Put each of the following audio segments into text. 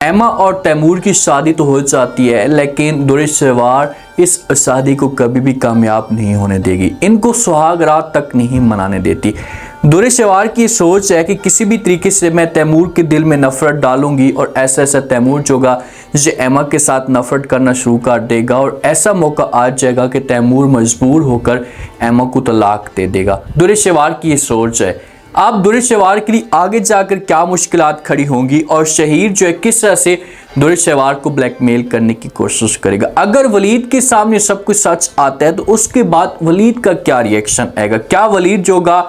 एमा और तैमूर की शादी तो हो जाती है, लेकिन दुरेशवार इस शादी को कभी भी कामयाब नहीं होने देगी। इनको सुहाग रात तक नहीं मनाने देती। दुरेशवार की सोच है कि किसी भी तरीके से मैं तैमूर के दिल में नफरत डालूंगी और ऐसा ऐसा तैमूर जोगा ये एमा के साथ नफरत करना शुरू कर देगा और ऐसा मौका आ जाएगा कि तैमूर मजबूर होकर एमा को तलाक दे देगा। दुरेशवार की ये सोच है। अब दुरेशवार के लिए आगे जाकर क्या मुश्किलात खड़ी होंगी और शहीर जो है किस तरह से दुरेशवार को ब्लैकमेल करने की कोशिश करेगा। अगर वलीद के सामने सब कुछ सच आता है तो उसके बाद वलीद का क्या रिएक्शन आएगा। क्या वलीद जोगा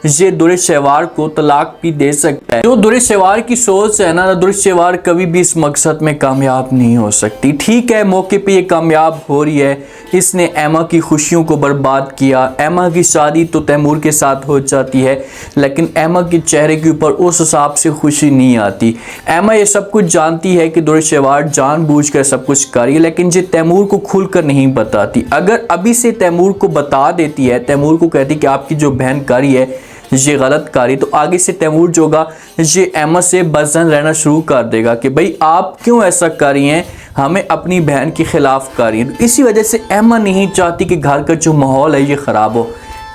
ये दुरेशवार को तलाक भी दे सकता है। जो दुरेशवार की सोच है ना, दुरेशवार कभी भी इस मकसद में कामयाब नहीं हो सकती। ठीक है, मौके पे ये कामयाब हो रही है। इसने एमा की खुशियों को बर्बाद किया। एमा की शादी तो तैमूर के साथ हो जाती है, लेकिन एमा के चेहरे के ऊपर उस हिसाब से खुशी नहीं आती। एमा ये सब कुछ जानती है कि दुरेशवार जानबूझकर सब कुछ कर रही है, लेकिन ये तैमूर को खुलकर नहीं बताती। अगर अभी से तैमूर को बता देती है, तैमूर को कहती कि आपकी जो बहन कर रही है ये गलत कारी, तो आगे से तैमूर जोगा ये एमा से बज़न रहना शुरू कर देगा कि भाई आप क्यों ऐसा कर रही हैं, हमें अपनी बहन के खिलाफ कर रही हैं। तो इसी वजह से एमा नहीं चाहती कि घर का जो माहौल है ये ख़राब हो।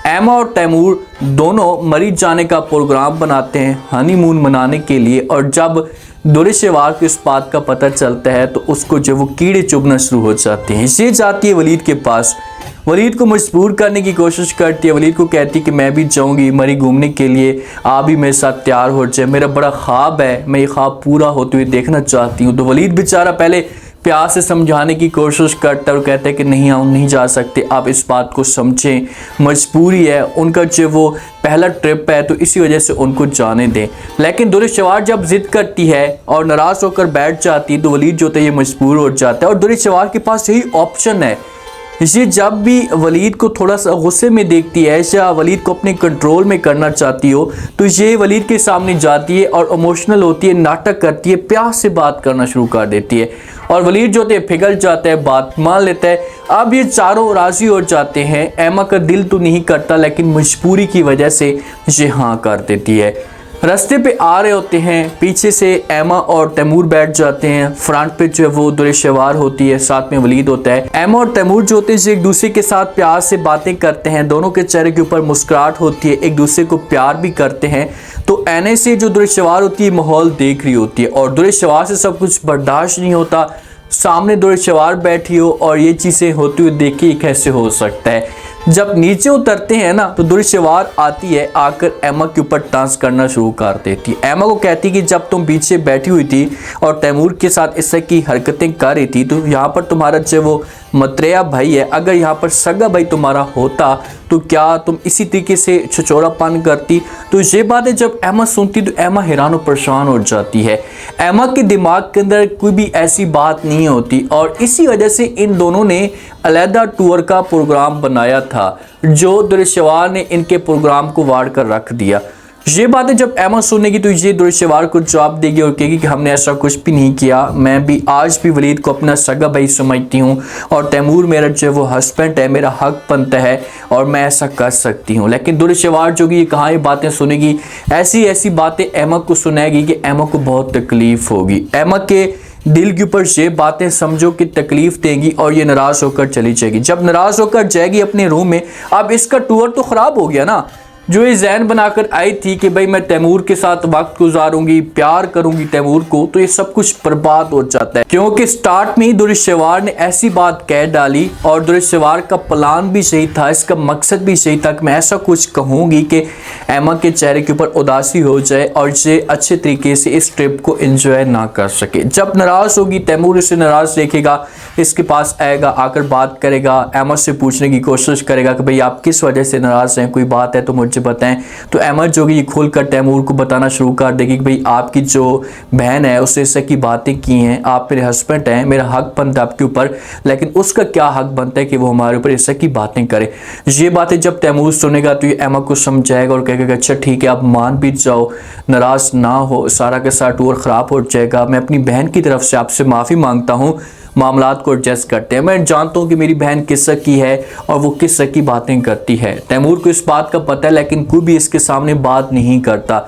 एमा और तैमूर दोनों मरीज जाने का प्रोग्राम बनाते हैं हनीमून मनाने के लिए, और जब दुरेशवार को इस बात का पता चलता है तो उसको जो वो कीड़े चुभना शुरू हो जाते हैं। ये जाती है वलीद के पास, वलीद को मजबूर करने की कोशिश करती है। वलीद को कहती है कि मैं भी जाऊंगी मरी घूमने के लिए, आप भी मेरे साथ तैयार हो जाए, मेरा बड़ा ख्वाब है, मैं ये ख्वाब पूरा होते हुए देखना चाहती हूँ। तो वलीद बेचारा पहले प्यार से समझाने की कोशिश करता है और कहता है कि नहीं, हम नहीं जा सकते, आप इस बात को समझें, मजबूरी है, उनका जो वो पहला ट्रिप है तो इसी वजह से उनको जाने दें। लेकिन दुरेशवार जब जिद करती है और नाराज़ होकर बैठ जाती है तो वलीद जो है ये मजबूर हो जाता है और दुरेशवार के पास यही ऑप्शन है। ये जब भी वलीद को थोड़ा सा गुस्से में देखती है या वलीद को अपने कंट्रोल में करना चाहती हो तो ये वलीद के सामने जाती है और इमोशनल होती है, नाटक करती है, प्यार से बात करना शुरू कर देती है और वलीद जो है पिघल जाता है, बात मान लेता है। अब ये चारों राज़ी हो जाते हैं। एमा का दिल तो नहीं करता, लेकिन मजबूरी की वजह से ये हाँ कर देती है। रास्ते पे आ रहे होते हैं, पीछे से एमा और तैमूर बैठ जाते हैं, फ्रंट पे जो है वो दुरेशवार होती है, साथ में वलीद होता है। एमा और तैमूर जो होते हैं एक दूसरे के साथ प्यार से बातें करते हैं, दोनों के चेहरे के ऊपर मुस्कुराहट होती है, एक दूसरे को प्यार भी करते हैं। तो एने से जो दुरेशवार होती है माहौल देख रही होती है और दुरेशवार से सब कुछ बर्दाश्त नहीं होता। सामने दुरेशवार बैठी हो और ये चीज़ें होती हुई देखिए कैसे हो सकता है। जब नीचे उतरते हैं ना तो दुरेशवार आती है, आकर एमा के ऊपर डांस करना शुरू कर देती है। एमा को कहती है कि जब तुम पीछे बैठी हुई थी और तैमूर के साथ इस तरह की हरकतें कर रही थी तो यहाँ पर तुम्हारा जो वो मतरेया भाई है, अगर यहाँ पर सगा भाई तुम्हारा होता तो क्या तुम इसी तरीके से छचोरापन करती। तो ये बातें जब एमा सुनती तो एमा हैरान और परेशान हो जाती है। एमा के दिमाग के अंदर कोई भी ऐसी बात नहीं होती और इसी वजह से इन दोनों ने अलहदा टूर का प्रोग्राम बनाया था जो दुरेशवार ने इनके प्रोग्राम को वाड़ कर रख दिया। ये बातें जब एमा सुनेगी तो ये दुरेशवार को जवाब देगी और कहेगी कि हमने ऐसा कुछ भी नहीं किया, मैं भी आज भी वलीद को अपना सगा भाई समझती हूँ और तैमूर मेरा जो वो हस्बैंड है, मेरा हक बनता है और मैं ऐसा कर सकती हूँ। लेकिन दुरेशवार जो कि ये कहाँ ये बातें सुनेगी, ऐसी ऐसी बातें एमा को सुनाएगी कि एमा को बहुत तकलीफ होगी। एमा के दिल के ऊपर ये बातें समझो कि तकलीफ देंगी और ये नाराज़ होकर चली जाएगी। जब नाराज़ होकर जाएगी अपने रूम में, अब इसका टूर तो ख़राब हो गया ना। जो ये जहन बनाकर आई थी कि भाई मैं तैमूर के साथ वक्त गुजारूंगी, प्यार करूंगी तैमूर को, तो ये सब कुछ बर्बाद हो जाता है क्योंकि स्टार्ट में ही दुरेशवार ने ऐसी बात कह डाली और दुरेशवार का प्लान भी सही था, इसका मकसद भी सही था कि मैं ऐसा कुछ कहूँगी कि एमा के चेहरे के ऊपर उदासी हो जाए और ये अच्छे तरीके से इस ट्रिप को एंजॉय ना कर सके। जब नाराज़ होगी, तैमूर इसे नाराज़ देखेगा, इसके पास आएगा, आकर बात करेगा, एमा से पूछने की कोशिश करेगा कि भाई आप किस वजह से नाराज़ हैं, कोई बात है तो मुझे बताएं। तो एमा जो कि खोल कर तैमूर को बताना शुरू कर देगी कि भाई आपकी जो बहन है उससे इस की बातें की हैं, आप मेरे हस्बैंड हैं, मेरा हक बनता है आपके ऊपर, लेकिन उसका क्या हक बनता है कि वो हमारे ऊपर इस की बातें करे। ये बातें जब तैमूर सुनेगा तो ये एमा को समझाएगा और कहेगा अच्छा ठीक है आप मान भी जाओ, नाराज़ ना हो, सारा के सारा टूर ख़राब हो जाएगा, मैं अपनी बहन की तरफ से आपसे माफ़ी मांगता हूँ, मामलात को एडजस्ट करते हैं। मैं जानता हूँ कि मेरी बहन किस तरह की है और वो किस तरह की बातें करती है। तैमूर को इस बात का पता है लेकिन कोई भी इसके सामने बात नहीं करता।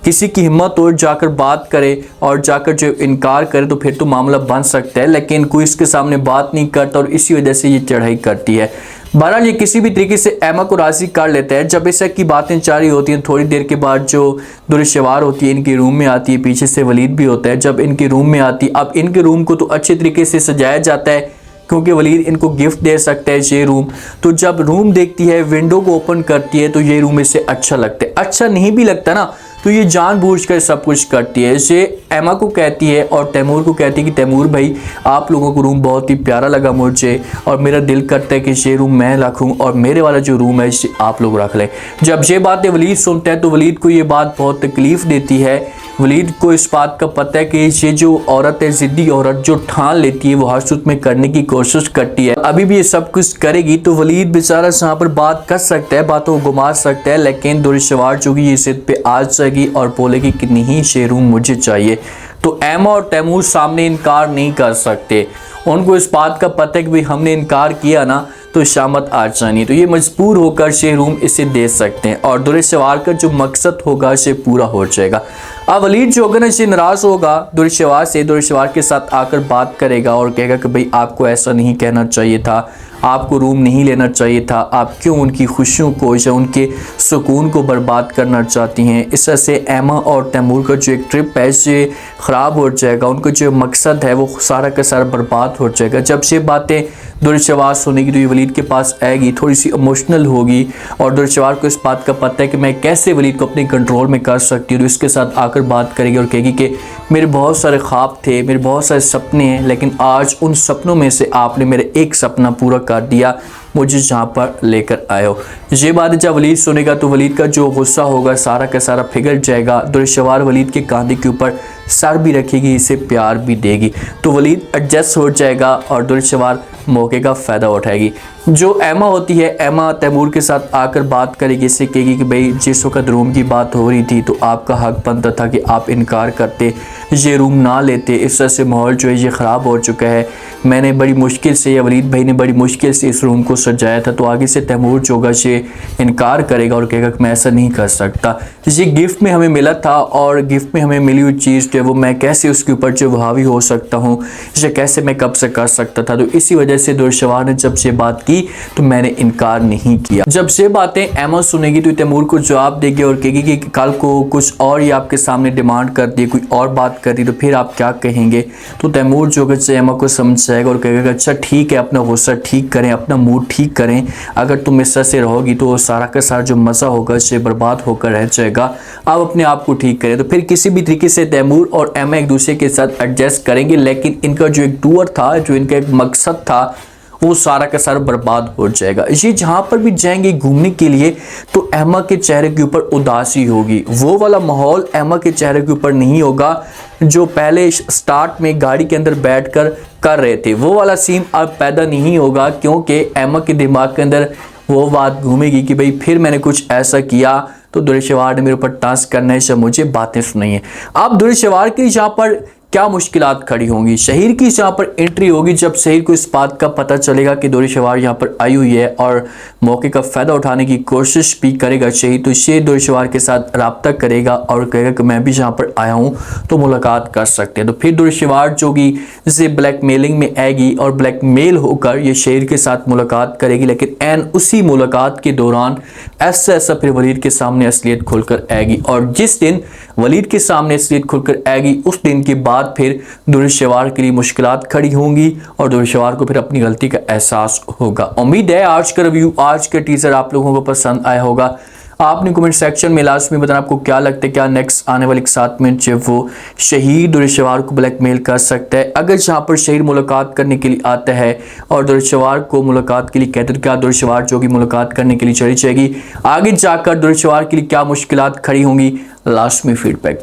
किसी की हिम्मत हो जाकर बात करे और जाकर जो इनकार करे तो फिर तो मामला बन सकता है, लेकिन कोई इसके सामने बात नहीं करता और इसी वजह से ये चढ़ाई करती है। बहरहाल ये किसी भी तरीके से एमा को राजी कर लेता है। जब इस की बातें जारी होती हैं, थोड़ी देर के बाद जो दुरुशवार होती है इनके रूम में आती है, पीछे से वलीद भी होता है। जब इनके रूम में आती है, अब इनके रूम को तो अच्छे तरीके से सजाया जाता है क्योंकि वलीद इनको गिफ्ट दे सकता है ये रूम। तो जब रूम देखती है, विंडो को ओपन करती है तो ये रूम इसे अच्छा लगता है। अच्छा नहीं भी लगता ना तो ये जानबूझकर सब कुछ करती है। ये एमा को कहती है और तैमूर को कहती है कि तैमूर भाई आप लोगों को रूम बहुत ही प्यारा लगा मुझे और मेरा दिल करता है कि ये रूम मैं रखूँ और मेरे वाला जो रूम है इसे आप लोग रख लें। जब ये बातें वलीद सुनता है तो वलीद को ये बात बहुत तकलीफ़ देती है। वलीद को इस बात का पता है कि ये जो औरत है, ज़िद्दी औरत जो ठान लेती है वो हर सूरत में करने की कोशिश करती है, अभी भी ये सब कुछ करेगी। तो वलीद बेचारा यहाँ पर बात कर सकता है, बातों को घुमा सकता है, लेकिन दुरुशवार जो कि ये जिद पे आ जाएगी और बोलेगी कि नहीं ये रूम मुझे चाहिए। तो एमा और तैमूर सामने इनकार नहीं कर सकते। उनको इस बात का पता है कि भाई हमने इनकार किया ना तो शामत आ जानी, तो ये मजबूर होकर ये रूम इसे दे सकते हैं और दुरुशवार का जो मकसद होगा ये पूरा हो जाएगा। अब वलीद जो होगा ना इसे नाराज़ होगा दुरुशवार से, दुरुशवार के साथ आकर बात करेगा और कहेगा कि भाई आपको ऐसा नहीं कहना चाहिए था, आपको रूम नहीं लेना चाहिए था, आप क्यों उनकी खुशियों को या उनके सुकून को बर्बाद करना चाहती हैं। इस तरह से एमा और तैमूर का जो एक ट्रिप है ये ख़राब हो जाएगा, उनका जो मकसद है वो सारा का सारा बर्बाद हो जाएगा। जब ये बातें दुरुशवार सुनेगी तो ये वलीद के पास आएगी, थोड़ी सी इमोशनल होगी और दुरुशवार को इस बात का पता है कि मैं कैसे वलीद को अपने कंट्रोल में कर सकती हूँ। तो इसके साथ आकर बात करेगी और कहेगी कि मेरे बहुत सारे ख्वाब थे, मेरे बहुत सारे सपने हैं, लेकिन आज उन सपनों में से आपने मेरे एक सपना पूरा कर दिया, मुझे जहाँ पर लेकर आए हो। ये बात जब वलीद सुनेगा तो वलीद का जो गुस्सा होगा सारा का सारा पिघल जाएगा। दुरुशवार वलीद के कंधे के ऊपर सर भी रखेगी, इसे प्यार भी देगी, तो वलीद एडजस्ट हो जाएगा और दुरुशवार मौके का फ़ायदा उठाएगी। जो एमा होती है, एमा तैमूर के साथ आकर बात करेगी, इससे कहेगी कि भाई जिस वक्त रूम की बात हो रही थी तो आपका हक बनता था कि आप इनकार करते, ये रूम ना लेते। इस तरह से माहौल जो है ये ख़राब हो चुका है, मैंने बड़ी मुश्किल से या वलीद भाई ने बड़ी मुश्किल से इस रूम को सजाया था। तो आगे से तैमूर जो होगा ये इनकार करेगा और कहेगा कि मैं ऐसा नहीं कर सकता, ये गिफ्ट में हमें मिला था और गिफ्ट में हमें मिली हुई चीज़ जो है वो मैं कैसे उसके ऊपर जो हावी हो सकता हूँ, इसे कैसे मैं कब से कर सकता था। तो इसी वजह से दुरुशवार ने जब ये बात की तो मैंने इनकार नहीं किया। जब ये बातें एमा सुनेगी तो तैमूर को जवाब देगी और कहेगी कि कल को कुछ और ये आपके सामने डिमांड करती है, कोई और बात करती तो फिर आप क्या कहेंगे। तो तैमूर जो है एमा को समझ जाएगा और कहेगा अच्छा ठीक है, अपना गुस्सा ठीक करें, अपना मूड ठीक करें, अगर तुम इस तरह से रहोगी तो सारा का सारा जो मज़ा होगा इससे बर्बाद होकर रह जाएगा, आप अपने आप को ठीक करें। तो फिर किसी भी तरीके से तैमूर और एमा एक दूसरे के साथ एडजस्ट करेंगे, लेकिन इनका जो एक टूर था, जो इनका एक मकसद था, वो सारा का सारा बर्बाद हो जाएगा। ये जहाँ पर भी जाएंगे घूमने के लिए तो एमा के चेहरे के ऊपर उदासी होगी, वो वाला माहौल एमा के चेहरे के ऊपर नहीं होगा जो पहले स्टार्ट में गाड़ी के अंदर बैठकर कर रहे थे। वो वाला सीन अब पैदा नहीं होगा क्योंकि एमा के दिमाग के अंदर वो बात घूमेगी कि भाई फिर मैंने कुछ ऐसा किया तो दुरुशवार ने मेरे ऊपर टास्क करना है, मुझे बातें सुनाई है। अब दुरुशवार की यहाँ पर क्या मुश्किलात खड़ी होंगी, शहीर की यहाँ पर एंट्री होगी। जब शहीर को इस बात का पता चलेगा कि दुरुशवार यहाँ पर आई हुई है और मौके का फ़ायदा उठाने की कोशिश भी करेगा शहीर, तो शहीर दुरुशवार के साथ रब्ता करेगा और कहेगा कि मैं भी यहाँ पर आया हूँ तो मुलाकात कर सकते हैं। तो फिर दुरुशवार जो कि इसे ब्लैकमेलिंग में आएगी और ब्लैकमेल होकर ये शहीर के साथ मुलाकात करेगी, लेकिन एन उसी मुलाकात के दौरान ऐसा फिर वलीद के सामने असलियत खुलकर आएगी और जिस दिन वलीद के सामने असलियत खुलकर आएगी उस दिन के बाद फिर दुरुशवार के लिए मुश्किलात खड़ी होंगी और दुरुशवार को फिर अपनी गलती का एहसास होगा। उम्मीद है आज का रिव्यू, आज का टीजर आप लोगों को पसंद आया होगा। आपने कमेंट सेक्शन में लास्ट में बताना आपको क्या लगता है, क्या नेक्स्ट आने वाले 7 मिनट जब वो शहीद दुरुशवार को ब्लैकमेल कर सकता है। अगर जहाँ पर शहीद मुलाकात करने के लिए आता है और दुरुशवार को मुलाकात के लिए कहते तो क्या दुरुशवार जो कि मुलाकात करने के लिए चली जाएगी, आगे जाकर दुरुशवार के लिए क्या मुश्किलात खड़ी होंगी, लास्ट में फीडबैक।